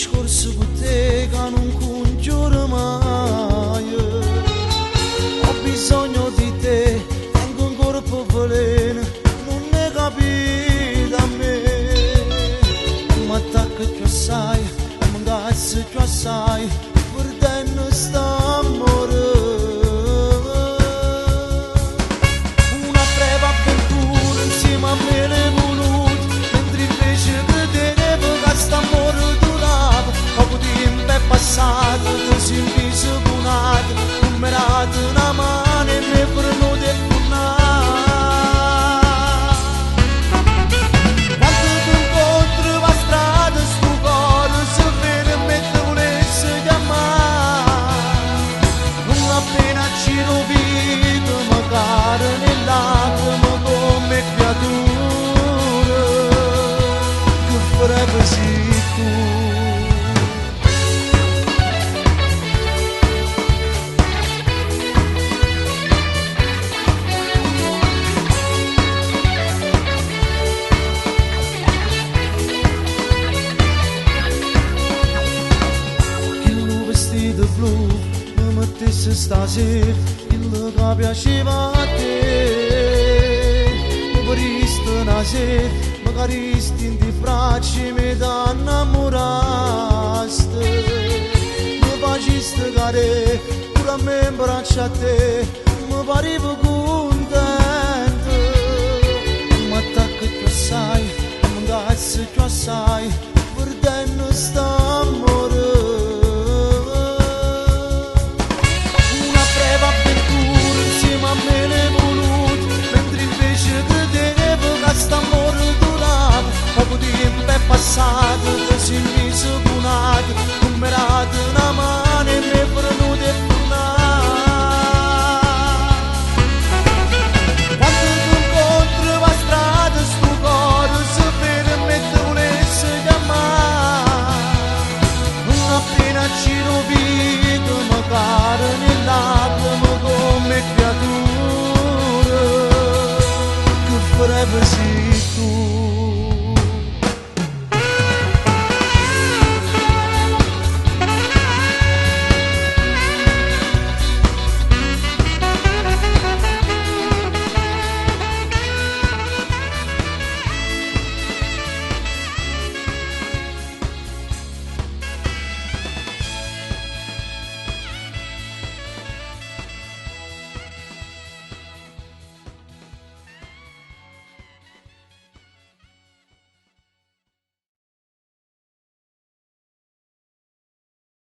discorso con te che non congiuro mai. Ho bisogno di te, tengo un corpo veleno, non ne capita a me. Mi attacco più assai, mi ingazzo più assai, per te non sta amore. Una breve avventura insieme a me l'hai voluto, mentre invece credevo che st'amore durava. Poco tempo è passato, ti sei inviso buonato, non mi date una mano e mi venuto a tornare. Quando ti incontro va strada, sto cuore si ferma e ti volesse chiamare. Non appena ci vedo, magari nell'attimo come creatura, che farebbe sì tu. Blu, mi mettesse stasera il che piaceva a te. Mi vorresti una sera, magari in di braccia mi innamorasti. Mi facesti cadere, pure a me in braccia a te, mi pareva contento. Mi attacco più assai, mi ingazzo più assai, per te non